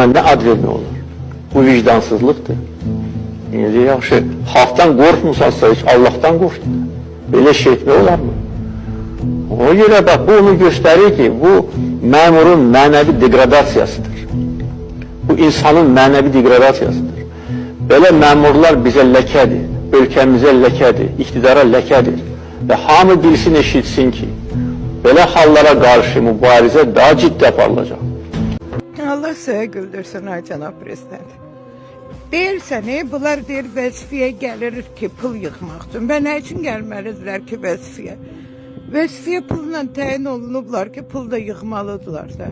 buna nə ad vermək olur? Bu vicdansızlıqdır. Yəni, yaxşı, xalqdan qorxmursansa heç Allahdan qorxdur. Belə şey etmək olar mı? Ona görə bax, bu onu göstərir ki, bu məmurun mənəvi degradasiyasıdır. Bu insanın mənəvi degradasiyasıdır. Belə məmurlar bizə ləkədir, ölkəmizə ləkədir, iqtidara ləkədir. Və hamı bilsin, eşitsin ki, belə hallara qarşı mübarizə daha ciddi aparılacaq. Allah size güldürsün ay cənab prezident. Deyirsən, bunlar deyir vəzifəyə gəlir ki, pul yığmaq üçün. Və nə üçün gəlməlidirlər ki, vəzifəyə? Vəzifəyə pulla təyin olunublar ki, pul da yığmalıdırlar da.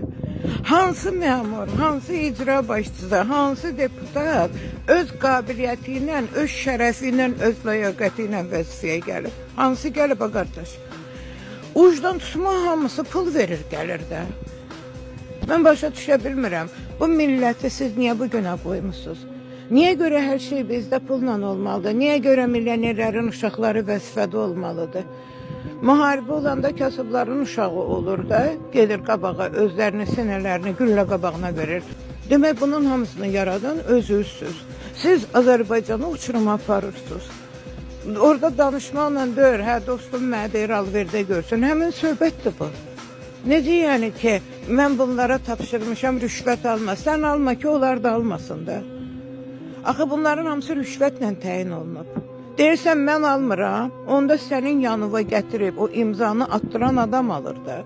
Hansı məmur, hansı icra başçısı, hansı deputat öz qabiliyyəti ilə, öz şərəfi ilə, öz ləyaqəti ilə vəzifəyə gəlib? Hansı gəlib, qardaş? Ucdan tutma hamısı pul verir, gəlir də. Mən başa düşə bilmirəm. Bu milləti siz niyə bu günə qoymusunuz? Niyə görə hər şey bizdə pulla olmalıdır? Niyə görə milyonerlərin uşaqları vəzifədə olmalıdır? Müharibə olanda kasıbların uşağı olur da, gelir qabağa, özlərini, sinələrini güllə qabağına verir. Demək, bunun hamısını yaradan özünüzsünüz. Siz Azərbaycanı uçuruma aparırsınız. Orada danışmaqla deyir, hə dostum mənə deyir, alverdə görsün. Həmin söhbətdir bu. Necə yəni ki, mən bunlara tapşırmışam, rüşvət alma. Sən alma ki, onlar da almasın da. Axı bunların hamısı rüşvətlə təyin olunub. Deyirsən, mən almıram, onda sənin yanıva gətirib, o imzanı attıran adam alır da.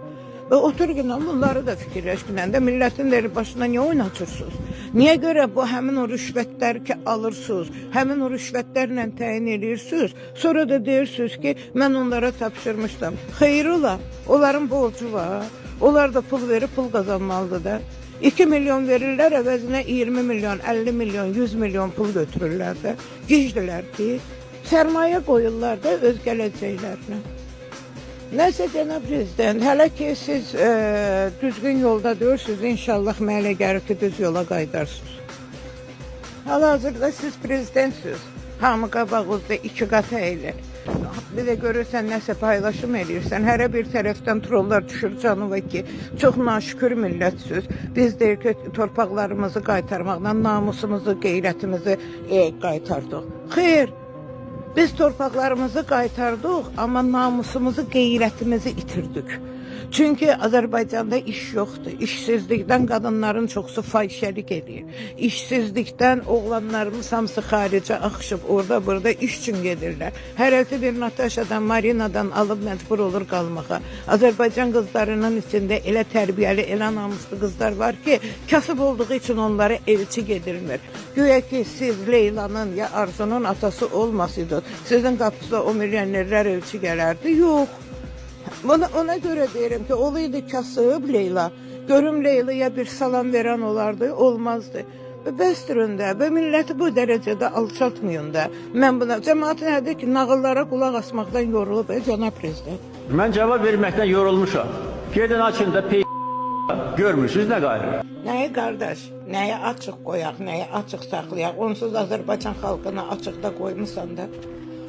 Və otur günə bunları da fikirləşginən də millətin də başına niyə oynatırsınız? Niyə görə bu həmin o rüşvətləri ki alırsınız, həmin o rüşvətlərlə təyin edirsiniz, sonra da deyirsiniz ki, mən onlara tapşırmışdım. Xeyr ola, onların borcu var, onlar da pul verib pul qazanmalıdır da. 2 milyon verirlər, əvəzinə 20 milyon, 50 milyon, 100 milyon pul götürürlər də. Gicdilər ki, sərmayə qoyurlar da öz gələcəklərinə. Nəsə, cənab prezident, hələ ki siz düzgün yolda deyirsiniz, inşallah mənə gəlir ki, düz yola qaydarsınız. Hal-hazırda siz prezidentsiniz, hamı qabağınızda 2 qat əyilir. Bir də görürsən, nəsə paylaşım edirsən, hərə bir tərəfdən trollar düşür canıva ki, çox naşükür millətsiniz. Biz deyir ki, torpaqlarımızı qaytarmaqla namusumuzu, qeyrətimizi qaytardıq. Xeyr, biz torpaqlarımızı qaytardıq, amma namusumuzu, qeyrətimizi itirdik. Çünki Azərbaycanda iş yoxdur. İşsizlikdən qadınların çoxsu fahişəlik edir. İşsizlikdən oğlanlarımız hamısı xaricə axışıb, orada burada iş üçün gedirlər. Hərəsi bir Nataşadan, Marinadan alıb məcbur olur qalmağa. Azərbaycan qızlarının içində elə tərbiyəli, elə namuslu qızlar var ki, kasıb olduğu üçün onlara elçi gedilmir. Güya ki, siz Leylanın ya Arzunun atası olmasıydınız, sizin qapısına o milyonerlər elçi gələrdi. Yox. Ona görə deyirəm ki, olaydı kasıb Leyla, görüm Leyla'ya bir salam verən olardı, olmazdı. Və bəsdirin də, və milləti bu dərəcədə alçatmayın da. Mən buna, cəmaatı nədir ki, nağıllara qulaq asmaqdan yorulub, cənab prezident. Mən cavab verməkdən yorulmuşam. Gedin açın da görmürsünüz nə qayrı? Nəyi qardaş, nəyi açıq qoyaq, nəyi açıq saxlayaq, onsuz Azərbaycan xalqını açıqda qoymusan da.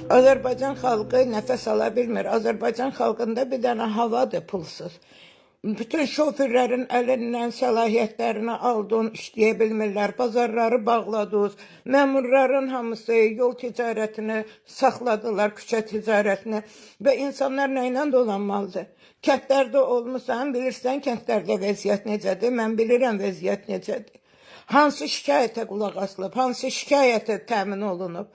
Azərbaycan xalqı nəfəs ala bilmir. Azərbaycan xalqında bir dənə havadır pulsuz. Bütün şoförlərin əlindən səlahiyyətlərini aldın, işləyə bilmirlər. Bazarları bağladınız. Məmurların hamısı yol ticarətini saxladılar, küçə ticarətini. Və insanlar nə ilə dolanmalıdır? Kəndlərdə olmuşsan, bilirsən kəndlərdə vəziyyət necədir? Mən bilirəm vəziyyət necədir. Hansı şikayətə qulaq asılıb, hansı şikayətə təmin olunub?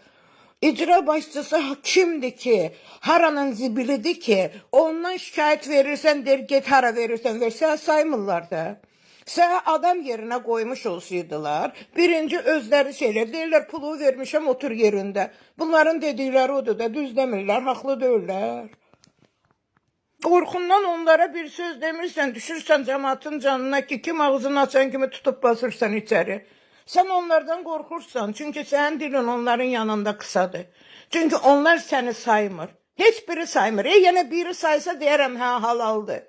İcra başçısı kimdir ki, haranın zibilidir ki, ondan şikayət verirsən, der get hara verirsən, versə saymırlar da. Sənə adam yerinə qoymuş olsaydılar, birinci özləri şeylər, deyirlər pulu vermişəm otur yerində. Bunların dedikləri odur da, düz demirlər, haqlı deyirlər. Qorxundan onlara bir söz demirsən, düşürsən cəmaatın canına ki, kim ağzını açan kimi tutub basırsan içəri. Sən onlardan qorxursan, çünki sənin dilin onların yanında qısadır. Çünki onlar səni saymır. Heç biri saymır. Yəni biri saysa deyərəm, hə, halaldır.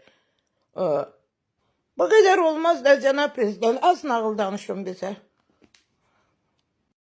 Bu qədər olmaz da, cənab prezident, az nağıl danışın bizə.